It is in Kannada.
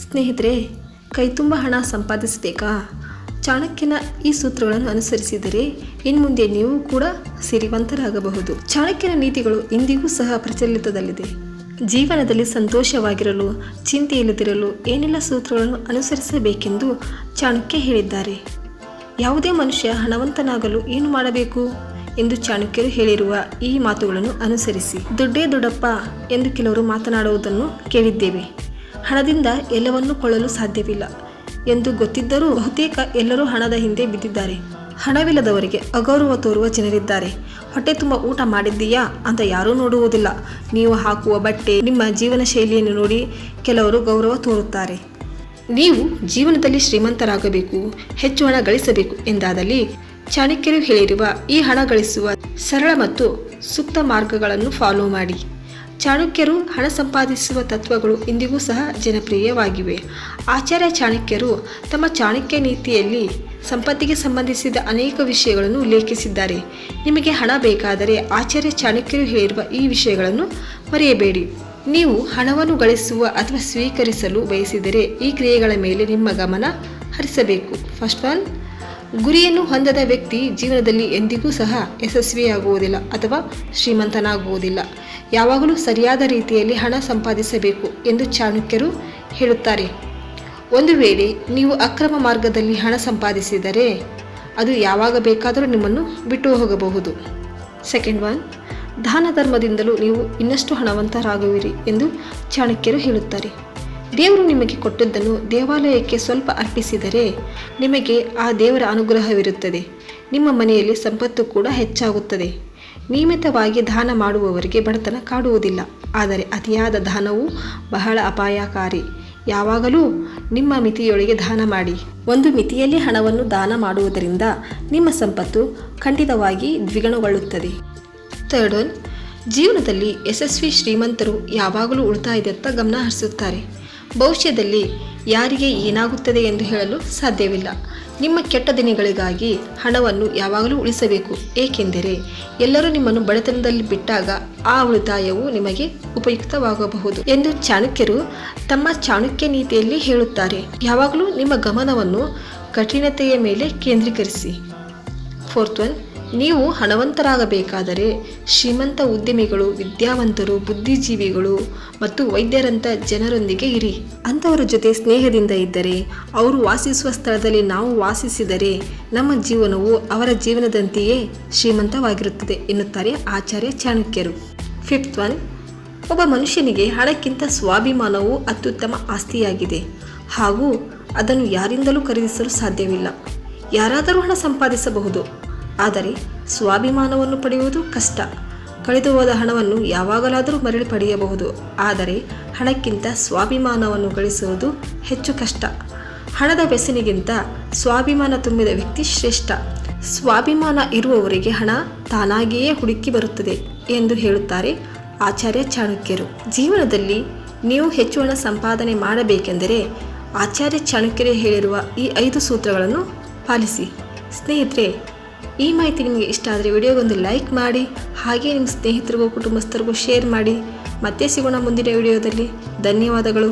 ಸ್ನೇಹಿತರೆ, ಕೈತುಂಬ ಹಣ ಸಂಪಾದಿಸಬೇಕಾ? ಚಾಣಕ್ಯನ ಈ ಸೂತ್ರಗಳನ್ನು ಅನುಸರಿಸಿದರೆ ಇನ್ಮುಂದೆ ನೀವು ಕೂಡ ಸಿರಿವಂತರಾಗಬಹುದು. ಚಾಣಕ್ಯನ ನೀತಿಗಳು ಇಂದಿಗೂ ಸಹ ಪ್ರಚಲಿತದಲ್ಲಿದೆ. ಜೀವನದಲ್ಲಿ ಸಂತೋಷವಾಗಿರಲು, ಚಿಂತೆಯಿಲ್ಲದಿರಲು ಏನೆಲ್ಲ ಸೂತ್ರಗಳನ್ನು ಅನುಸರಿಸಬೇಕೆಂದು ಚಾಣಕ್ಯ ಹೇಳಿದ್ದಾರೆ. ಯಾವುದೇ ಮನುಷ್ಯ ಹಣವಂತನಾಗಲು ಏನು ಮಾಡಬೇಕು ಎಂದು ಚಾಣಕ್ಯರು ಹೇಳಿರುವ ಈ ಮಾತುಗಳನ್ನು ಅನುಸರಿಸಿ. ದುಡ್ಡೇ ದೊಡ್ಡಪ್ಪ ಎಂದು ಕೆಲವರು ಮಾತನಾಡುವುದನ್ನು ಕೇಳಿದ್ದೇವೆ. ಹಣದಿಂದ ಎಲ್ಲವನ್ನೂ ಕೊಳ್ಳಲು ಸಾಧ್ಯವಿಲ್ಲ ಎಂದು ಗೊತ್ತಿದ್ದರೂ ಬಹುತೇಕ ಎಲ್ಲರೂ ಹಣದ ಹಿಂದೆ ಬಿದ್ದಿದ್ದಾರೆ. ಹಣವಿಲ್ಲದವರಿಗೆ ಅಗೌರವ ತೋರುವ ಜನರಿದ್ದಾರೆ. ಹೊಟ್ಟೆ ತುಂಬ ಊಟ ಮಾಡಿದ್ದೀಯಾ ಅಂತ ಯಾರೂ ನೋಡುವುದಿಲ್ಲ. ನೀವು ಹಾಕುವ ಬಟ್ಟೆ, ನಿಮ್ಮ ಜೀವನ ಶೈಲಿಯನ್ನು ನೋಡಿ ಕೆಲವರು ಗೌರವ ತೋರುತ್ತಾರೆ. ನೀವು ಜೀವನದಲ್ಲಿ ಶ್ರೀಮಂತರಾಗಬೇಕು, ಹೆಚ್ಚು ಹಣ ಗಳಿಸಬೇಕು ಎಂದಾದಲ್ಲಿ ಚಾಣಕ್ಯರು ಹೇಳಿರುವ ಈ ಹಣ ಗಳಿಸುವ ಸರಳ ಮತ್ತು ಸೂಕ್ತ ಮಾರ್ಗಗಳನ್ನು ಫಾಲೋ ಮಾಡಿ. ಚಾಣಕ್ಯರು ಹಣ ಸಂಪಾದಿಸುವ ತತ್ವಗಳು ಇಂದಿಗೂ ಸಹ ಜನಪ್ರಿಯವಾಗಿವೆ. ಆಚಾರ್ಯ ಚಾಣಕ್ಯರು ತಮ್ಮ ಚಾಣಕ್ಯ ನೀತಿಯಲ್ಲಿ ಸಂಪತ್ತಿಗೆ ಸಂಬಂಧಿಸಿದ ಅನೇಕ ವಿಷಯಗಳನ್ನು ಉಲ್ಲೇಖಿಸಿದ್ದಾರೆ. ನಿಮಗೆ ಹಣ ಬೇಕಾದರೆ ಆಚಾರ್ಯ ಚಾಣಕ್ಯರು ಹೇಳಿರುವ ಈ ವಿಷಯಗಳನ್ನು ಮರೆಯಬೇಡಿ. ನೀವು ಹಣವನ್ನು ಗಳಿಸುವ ಅಥವಾ ಸ್ವೀಕರಿಸಲು ಬಯಸಿದರೆ ಈ ಕ್ರಿಯೆಗಳ ಮೇಲೆ ನಿಮ್ಮ ಗಮನ ಹರಿಸಬೇಕು. ಫಸ್ಟ್ ಒನ್, ಗುರಿಯನ್ನು ಹೊಂದದ ವ್ಯಕ್ತಿ ಜೀವನದಲ್ಲಿ ಎಂದಿಗೂ ಸಹ ಯಶಸ್ವಿಯಾಗುವುದಿಲ್ಲ ಅಥವಾ ಶ್ರೀಮಂತನಾಗುವುದಿಲ್ಲ. ಯಾವಾಗಲೂ ಸರಿಯಾದ ರೀತಿಯಲ್ಲಿ ಹಣ ಸಂಪಾದಿಸಬೇಕು ಎಂದು ಚಾಣಕ್ಯರು ಹೇಳುತ್ತಾರೆ. ಒಂದು ವೇಳೆ ನೀವು ಅಕ್ರಮ ಮಾರ್ಗದಲ್ಲಿ ಹಣ ಸಂಪಾದಿಸಿದರೆ ಅದು ಯಾವಾಗ ಬೇಕಾದರೂ ನಿಮ್ಮನ್ನು ಬಿಟ್ಟು ಹೋಗಬಹುದು. ಸೆಕೆಂಡ್ ಒನ್, ದಾನ ಧರ್ಮದಿಂದಲೂ ನೀವು ಇನ್ನಷ್ಟು ಹಣವಂತರಾಗುವಿರಿ ಎಂದು ಚಾಣಕ್ಯರು ಹೇಳುತ್ತಾರೆ. ದೇವರು ನಿಮಗೆ ಕೊಟ್ಟದ್ದನ್ನು ದೇವಾಲಯಕ್ಕೆ ಸ್ವಲ್ಪ ಅರ್ಪಿಸಿದರೆ ನಿಮಗೆ ಆ ದೇವರ ಅನುಗ್ರಹವಿರುತ್ತದೆ. ನಿಮ್ಮ ಮನೆಯಲ್ಲಿ ಸಂಪತ್ತು ಕೂಡ ಹೆಚ್ಚಾಗುತ್ತದೆ. ನಿಯಮಿತವಾಗಿ ದಾನ ಮಾಡುವವರಿಗೆ ಬಡತನ ಕಾಡುವುದಿಲ್ಲ. ಆದರೆ ಅತಿಯಾದ ದಾನವು ಬಹಳ ಅಪಾಯಕಾರಿ. ಯಾವಾಗಲೂ ನಿಮ್ಮ ಮಿತಿಯೊಳಗೆ ದಾನ ಮಾಡಿ. ಒಂದು ಮಿತಿಯಲ್ಲಿ ಹಣವನ್ನು ದಾನ ಮಾಡುವುದರಿಂದ ನಿಮ್ಮ ಸಂಪತ್ತು ಖಂಡಿತವಾಗಿ ದ್ವಿಗುಣಗೊಳ್ಳುತ್ತದೆ. ಥರ್ಡ್ ಒನ್, ಜೀವನದಲ್ಲಿ ಯಶಸ್ವಿ ಶ್ರೀಮಂತರು ಯಾವಾಗಲೂ ಉಳಿತಾಯದತ್ತ ಗಮನ ಹರಿಸುತ್ತಾರೆ. ಭವಿಷ್ಯದಲ್ಲಿ ಯಾರಿಗೆ ಏನಾಗುತ್ತದೆ ಎಂದು ಹೇಳಲು ಸಾಧ್ಯವಿಲ್ಲ. ನಿಮ್ಮ ಕೆಟ್ಟ ದಿನಗಳಿಗಾಗಿ ಹಣವನ್ನು ಯಾವಾಗಲೂ ಉಳಿಸಬೇಕು. ಏಕೆಂದರೆ ಎಲ್ಲರೂ ನಿಮ್ಮನ್ನು ಬಡತನದಲ್ಲಿ ಬಿಟ್ಟಾಗ ಆ ಉಳಿತಾಯವು ನಿಮಗೆ ಉಪಯುಕ್ತವಾಗಬಹುದು ಎಂದು ಚಾಣಕ್ಯರು ತಮ್ಮ ಚಾಣಕ್ಯ ನೀತಿಯಲ್ಲಿ ಹೇಳುತ್ತಾರೆ. ಯಾವಾಗಲೂ ನಿಮ್ಮ ಗಮನವನ್ನು ಕಠಿಣತೆಯ ಮೇಲೆ ಕೇಂದ್ರೀಕರಿಸಿ. ಫೋರ್ತ್ ಒನ್, ನೀವು ಹಣವಂತರಾಗಬೇಕಾದರೆ ಶ್ರೀಮಂತ ಉದ್ಯಮಿಗಳು, ವಿದ್ಯಾವಂತರು, ಬುದ್ಧಿಜೀವಿಗಳು ಮತ್ತು ವೈದ್ಯರಂಥ ಜನರೊಂದಿಗೆ ಇರಿ. ಅಂಥವರ ಜೊತೆ ಸ್ನೇಹದಿಂದ ಇದ್ದರೆ, ಅವರು ವಾಸಿಸುವ ಸ್ಥಳದಲ್ಲಿ ನಾವು ವಾಸಿಸಿದರೆ ನಮ್ಮ ಜೀವನವು ಅವರ ಜೀವನದಂತೆಯೇ ಶ್ರೀಮಂತವಾಗಿರುತ್ತದೆ ಎನ್ನುತ್ತಾರೆ ಆಚಾರ್ಯ ಚಾಣಕ್ಯರು. ಫಿಫ್ತ್ ಒನ್, ಒಬ್ಬ ಮನುಷ್ಯನಿಗೆ ಹಣಕ್ಕಿಂತ ಸ್ವಾಭಿಮಾನವು ಅತ್ಯುತ್ತಮ ಆಸ್ತಿಯಾಗಿದೆ ಹಾಗೂ ಅದನ್ನು ಯಾರಿಂದಲೂ ಖರೀದಿಸಲು ಸಾಧ್ಯವಿಲ್ಲ. ಯಾರಾದರೂ ಹಣ ಸಂಪಾದಿಸಬಹುದು, ಆದರೆ ಸ್ವಾಭಿಮಾನವನ್ನು ಪಡೆಯುವುದು ಕಷ್ಟ. ಕಳೆದು ಹೋದ ಹಣವನ್ನು ಯಾವಾಗಲಾದರೂ ಮರಳಿ ಪಡೆಯಬಹುದು, ಆದರೆ ಹಣಕ್ಕಿಂತ ಸ್ವಾಭಿಮಾನವನ್ನು ಗಳಿಸುವುದು ಹೆಚ್ಚು ಕಷ್ಟ. ಹಣದ ವ್ಯಸನಿಗಿಂತ ಸ್ವಾಭಿಮಾನ ತುಂಬಿದ ವ್ಯಕ್ತಿ ಶ್ರೇಷ್ಠ. ಸ್ವಾಭಿಮಾನ ಇರುವವರಿಗೆ ಹಣ ತಾನಾಗಿಯೇ ಹುಡುಕಿ ಬರುತ್ತದೆ ಎಂದು ಹೇಳುತ್ತಾರೆ ಆಚಾರ್ಯ ಚಾಣಕ್ಯರು. ಜೀವನದಲ್ಲಿ ನೀವು ಹೆಚ್ಚು ಹಣ ಸಂಪಾದನೆ ಮಾಡಬೇಕೆಂದರೆ ಆಚಾರ್ಯ ಚಾಣಕ್ಯರು ಹೇಳಿರುವ ಈ 5 ಸೂತ್ರಗಳನ್ನು ಪಾಲಿಸಿ. ಸ್ನೇಹಿತರೆ, ಈ ಮಾಹಿತಿ ನಿಮಗೆ ಇಷ್ಟ ಆದರೆ ವಿಡಿಯೋಗೊಂದು ಲೈಕ್ ಮಾಡಿ, ಹಾಗೆ ನಿಮ್ಮ ಸ್ನೇಹಿತರಿಗೂ ಕುಟುಂಬಸ್ಥರಿಗೂ ಶೇರ್ ಮಾಡಿ. ಮತ್ತೆ ಸಿಗೋಣ ಮುಂದಿನ ವಿಡಿಯೋದಲ್ಲಿ. ಧನ್ಯವಾದಗಳು.